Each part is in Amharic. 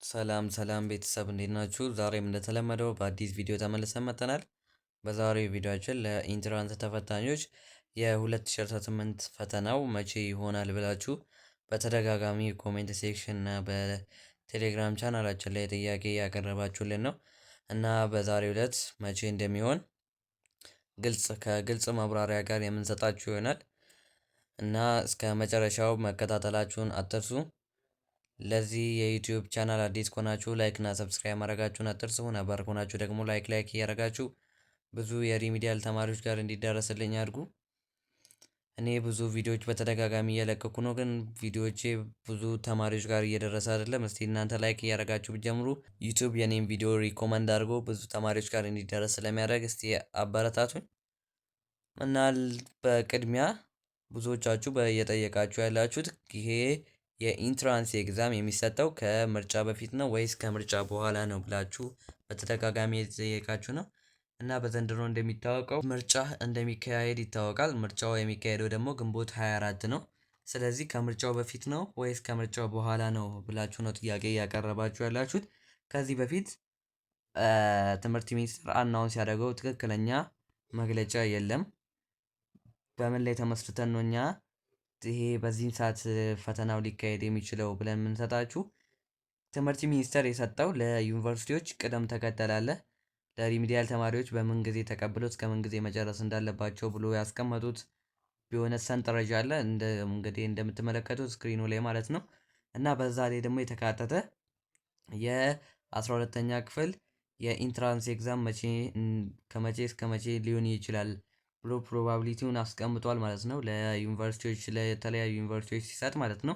ሰላም ሰላም ቤተሰብ እንዴት ናችሁ? ዛሬም እንደተለመደው በአዲስ ቪዲዮ ተመልሰን መጥተናል። በዛሬው ቪዲዮአችን ለኢንትራንስ ተፈታኞች የ2018 ፈተናው መቼ ይሆናል ብላችሁ በተደጋጋሚ ኮሜንት ሴክሽን እና በቴሌግራም ቻናላችን ላይ ጥያቄ ያቀረባችሁልን ነው እና በዛሬው ዕለት መቼ እንደሚሆን ከግልጽ ማብራሪያ ጋር የምንሰጣችሁ ይሆናል እና እስከ መጨረሻው መከታተላችሁን አትርሱ። ለዚህ የዩቲዩብ ቻናል አዲስ ከሆናችሁ ላይክ እና ሰብስክራይብ ማድረጋችሁን አትርሱ። ነባር ከሆናችሁ ደግሞ ላይክ እያደረጋችሁ ብዙ የሪሚዲያል ተማሪዎች ጋር እንዲዳረስልኝ አድርጉ። እኔ ብዙ ቪዲዮዎች በተደጋጋሚ እየለቀኩ ነው፣ ግን ቪዲዮዎቼ ብዙ ተማሪዎች ጋር እየደረሰ አይደለም። እስቲ እናንተ ላይክ እያደረጋችሁ ብትጀምሩ ዩቲዩብ የኔም ቪዲዮ ሪኮመንድ አድርጎ ብዙ ተማሪዎች ጋር እንዲደረስ ስለሚያደርግ እስቲ አበረታቱኝ እና በቅድሚያ ብዙዎቻችሁ እየጠየቃችሁ ያላችሁት ይሄ የኢንትራንስ ኤግዛም የሚሰጠው ከምርጫ በፊት ነው ወይስ ከምርጫ በኋላ ነው ብላችሁ በተደጋጋሚ የተጠየቃችሁ ነው እና በዘንድሮ እንደሚታወቀው ምርጫ እንደሚካሄድ ይታወቃል። ምርጫው የሚካሄደው ደግሞ ግንቦት 24 ነው። ስለዚህ ከምርጫው በፊት ነው ወይስ ከምርጫው በኋላ ነው ብላችሁ ነው ጥያቄ እያቀረባችሁ ያላችሁት። ከዚህ በፊት ትምህርት ሚኒስቴር አናውንስ ያደረገው ትክክለኛ መግለጫ የለም። በምን ላይ ተመስርተን ነው እኛ ይሄ በዚህን ሰዓት ፈተናው ሊካሄድ የሚችለው ብለን የምንሰጣችሁ? ትምህርት ሚኒስቴር የሰጠው ለዩኒቨርሲቲዎች ቅደም ተከተል አለ። ለሪሚዲያል ተማሪዎች በምን ጊዜ ተቀብለው እስከ ምን ጊዜ መጨረስ እንዳለባቸው ብሎ ያስቀመጡት የሆነ ሰንጠረዥ አለ፣ እንግዲህ እንደምትመለከቱት ስክሪኑ ላይ ማለት ነው። እና በዛ ላይ ደግሞ የተካተተ የ12ኛ ክፍል የኢንትራንስ ኤግዛም ከመቼ እስከ መቼ ሊሆን ይችላል ብሎ ፕሮባቢሊቲውን አስቀምጧል ማለት ነው። ለዩኒቨርሲቲዎች ለተለያዩ ዩኒቨርሲቲዎች ሲሰጥ ማለት ነው።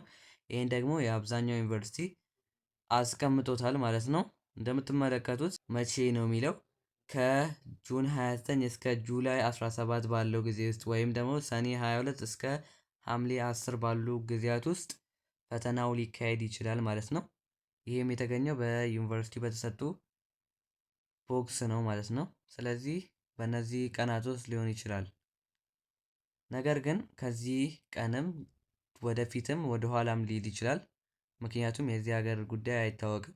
ይህን ደግሞ የአብዛኛው ዩኒቨርሲቲ አስቀምጦታል ማለት ነው። እንደምትመለከቱት መቼ ነው የሚለው ከጁን 29 እስከ ጁላይ 17 ባለው ጊዜ ውስጥ ወይም ደግሞ ሰኔ 22 እስከ ሐምሌ 10 ባሉ ጊዜያት ውስጥ ፈተናው ሊካሄድ ይችላል ማለት ነው። ይህም የተገኘው በዩኒቨርሲቲ በተሰጡ ቦክስ ነው ማለት ነው። ስለዚህ በእነዚህ ቀናት ውስጥ ሊሆን ይችላል። ነገር ግን ከዚህ ቀንም ወደፊትም ወደኋላም ሊሄድ ይችላል። ምክንያቱም የዚህ ሀገር ጉዳይ አይታወቅም።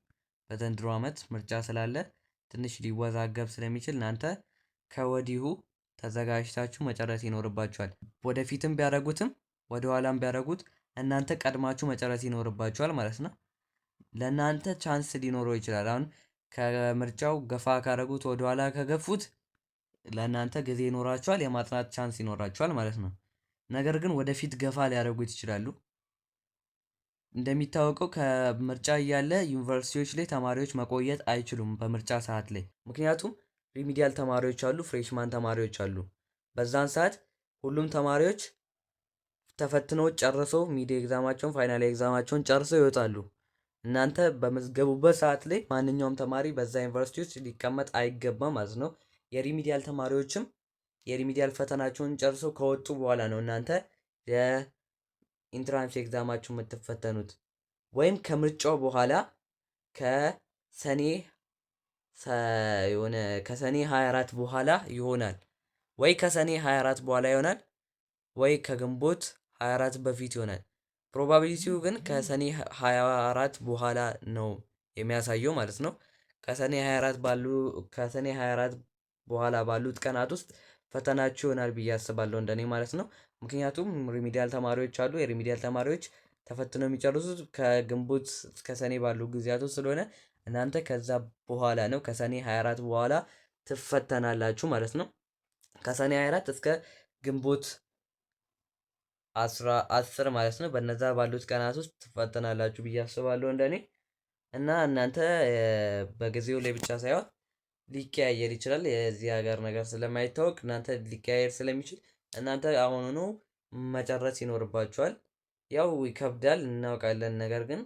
በዘንድሮ ዓመት ምርጫ ስላለ ትንሽ ሊወዛገብ ስለሚችል እናንተ ከወዲሁ ተዘጋጅታችሁ መጨረስ ይኖርባችኋል። ወደፊትም ቢያደርጉትም ወደኋላም ቢያደርጉት እናንተ ቀድማችሁ መጨረስ ይኖርባችኋል ማለት ነው። ለእናንተ ቻንስ ሊኖረው ይችላል። አሁን ከምርጫው ገፋ ካደረጉት ወደኋላ ከገፉት ለእናንተ ጊዜ ይኖራችኋል፣ የማጥናት ቻንስ ይኖራችኋል ማለት ነው። ነገር ግን ወደፊት ገፋ ሊያደርጉት ይችላሉ። እንደሚታወቀው ከምርጫ እያለ ዩኒቨርሲቲዎች ላይ ተማሪዎች መቆየት አይችሉም በምርጫ ሰዓት ላይ። ምክንያቱም ሪሚዲያል ተማሪዎች አሉ፣ ፍሬሽማን ተማሪዎች አሉ። በዛን ሰዓት ሁሉም ተማሪዎች ተፈትነው ጨርሰው ሚድ ኤግዛማቸውን ፋይናል ኤግዛማቸውን ጨርሰው ይወጣሉ። እናንተ በመዝገቡበት ሰዓት ላይ ማንኛውም ተማሪ በዛ ዩኒቨርሲቲ ውስጥ ሊቀመጥ አይገባም ማለት ነው። የሪሚዲያል ተማሪዎችም የሪሚዲያል ፈተናቸውን ጨርሰው ከወጡ በኋላ ነው እናንተ የኢንትራንስ ኤግዛማችሁ የምትፈተኑት። ወይም ከምርጫው በኋላ ከሰኔ ከሰኔ 24 በኋላ ይሆናል። ወይ ከሰኔ 24 በኋላ ይሆናል ወይ ከግንቦት 24 በፊት ይሆናል። ፕሮባቢሊቲው ግን ከሰኔ 24 በኋላ ነው የሚያሳየው ማለት ነው። ከሰኔ 24 በኋላ ባሉት ቀናት ውስጥ ፈተናችሁ ይሆናል ብዬ አስባለሁ እንደኔ ማለት ነው። ምክንያቱም ሪሚዲያል ተማሪዎች አሉ። የሪሚዲያል ተማሪዎች ተፈትነው የሚጨርሱት ከግንቦት እስከ ሰኔ ባሉ ጊዜያቶች ስለሆነ እናንተ ከዛ በኋላ ነው ከሰኔ 24 በኋላ ትፈተናላችሁ ማለት ነው። ከሰኔ 24 እስከ ግንቦት 10 ማለት ነው። በነዛ ባሉት ቀናት ውስጥ ትፈተናላችሁ ብዬ አስባለሁ እንደኔ እና እናንተ በጊዜው ላይ ብቻ ሳይሆን ሊቀያየር ይችላል። የዚህ ሀገር ነገር ስለማይታወቅ እናንተ ሊቀያየር ስለሚችል እናንተ አሁኑኑ መጨረስ ይኖርባችኋል። ያው ይከብዳል እናውቃለን፣ ነገር ግን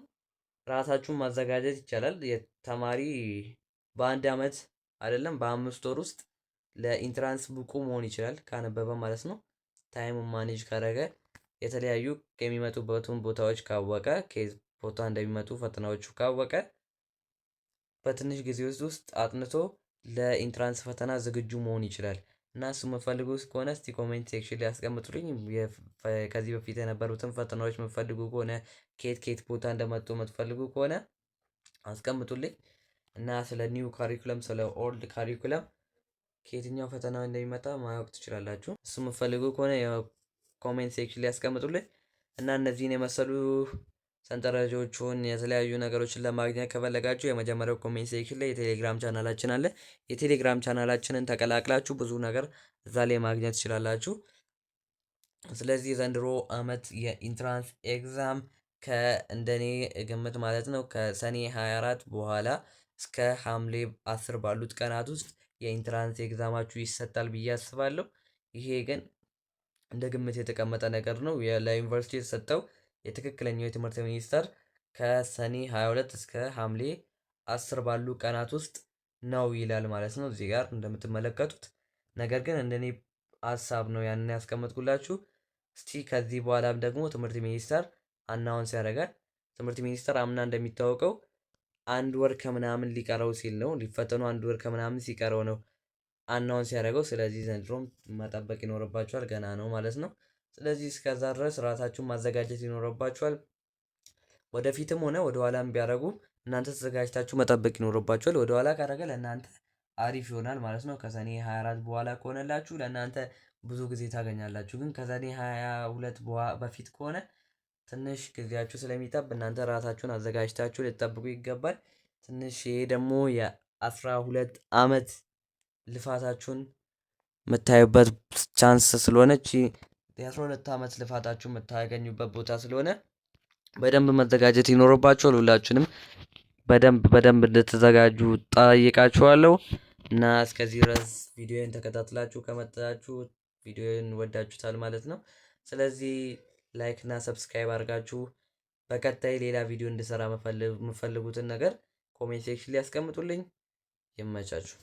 ራሳችሁን ማዘጋጀት ይቻላል። የተማሪ በአንድ አመት አይደለም በ5 ወር ውስጥ ለኢንትራንስ ብቁ መሆን ይችላል ካነበበ ማለት ነው። ታይሙን ማኔጅ ካደረገ የተለያዩ የሚመጡበትን ቦታዎች ካወቀ ከየት ቦታ እንደሚመጡ ፈተናዎቹ ካወቀ በትንሽ ጊዜ ውስጥ አጥንቶ ለኢንትራንስ ፈተና ዝግጁ መሆን ይችላል። እና እሱ የምትፈልጉ ከሆነ እስቲ ኮሜንት ሴክሽን ላይ ያስቀምጡልኝ። ከዚህ በፊት የነበሩትን ፈተናዎች የምትፈልጉ ከሆነ ከየት ቦታ እንደመጡ የምትፈልጉ ከሆነ አስቀምጡልኝ እና ስለ ኒው ካሪኩለም ስለ ኦልድ ካሪኩለም ከየትኛው ፈተና እንደሚመጣ ማወቅ ትችላላችሁ። እሱ የምትፈልጉ ከሆነ የኮሜንት ሴክሽን ላይ ያስቀምጡልኝ እና እነዚህን የመሰሉ ሰንጠረዦቹን የተለያዩ ነገሮችን ለማግኘት ከፈለጋችሁ የመጀመሪያው ኮሜንት ሴክሽን ላይ የቴሌግራም ቻናላችን አለ። የቴሌግራም ቻናላችንን ተቀላቅላችሁ ብዙ ነገር እዛ ላይ ማግኘት ትችላላችሁ። ስለዚህ ዘንድሮ አመት የኢንትራንስ ኤግዛም እንደኔ ግምት ማለት ነው ከሰኔ 24 በኋላ እስከ ሐምሌ 10 ባሉት ቀናት ውስጥ የኢንትራንስ ኤግዛማችሁ ይሰጣል ብዬ አስባለሁ። ይሄ ግን እንደ ግምት የተቀመጠ ነገር ነው። ለዩኒቨርሲቲ የተሰጠው የትክክለኛው የትምህርት ሚኒስቴር ከሰኔ 22 እስከ ሐምሌ 10 ባሉ ቀናት ውስጥ ነው ይላል ማለት ነው እዚህ ጋር እንደምትመለከቱት። ነገር ግን እንደኔ ሀሳብ ነው ያንን ያስቀመጥኩላችሁ። እስቲ ከዚህ በኋላም ደግሞ ትምህርት ሚኒስቴር አናውንስ ያደርጋል። ትምህርት ሚኒስቴር አምና እንደሚታወቀው አንድ ወር ከምናምን ሊቀረው ሲል ነው ሊፈተኑ አንድ ወር ከምናምን ሲቀረው ነው አናውንስ ያደረገው። ስለዚህ ዘንድሮም መጠበቅ ይኖርባችኋል፣ ገና ነው ማለት ነው። ስለዚህ እስከዛ ድረስ ራሳችሁን ማዘጋጀት ይኖርባችኋል። ወደፊትም ሆነ ወደኋላም ቢያደርጉ እናንተ ተዘጋጅታችሁ መጠበቅ ይኖርባችኋል። ወደኋላ ካደረገ ለእናንተ አሪፍ ይሆናል ማለት ነው። ከሰኔ 24 በኋላ ከሆነላችሁ ለእናንተ ብዙ ጊዜ ታገኛላችሁ። ግን ከሰኔ 22 በፊት ከሆነ ትንሽ ጊዜያችሁ ስለሚጠብ እናንተ ራሳችሁን አዘጋጅታችሁ ልትጠብቁ ይገባል። ትንሽ ይሄ ደግሞ የ12 አመት ልፋታችሁን የምታዩበት ቻንስ ስለሆነች የ12 አመት ልፋታችሁ የምታገኙበት ቦታ ስለሆነ በደንብ መዘጋጀት ይኖርባችኋል። ሁላችንም በደንብ እንድትዘጋጁ ጠይቃችኋለሁ። እና እስከዚህ ድረስ ቪዲዮን ተከታትላችሁ ከመጣችሁ ቪዲዮን ወዳችሁታል ማለት ነው። ስለዚህ ላይክ እና ሰብስክራይብ አድርጋችሁ በቀጣይ ሌላ ቪዲዮ እንድሰራ የምፈልጉትን ነገር ኮሜንት ሴክሽን ላይ ያስቀምጡልኝ። ይመቻችሁ።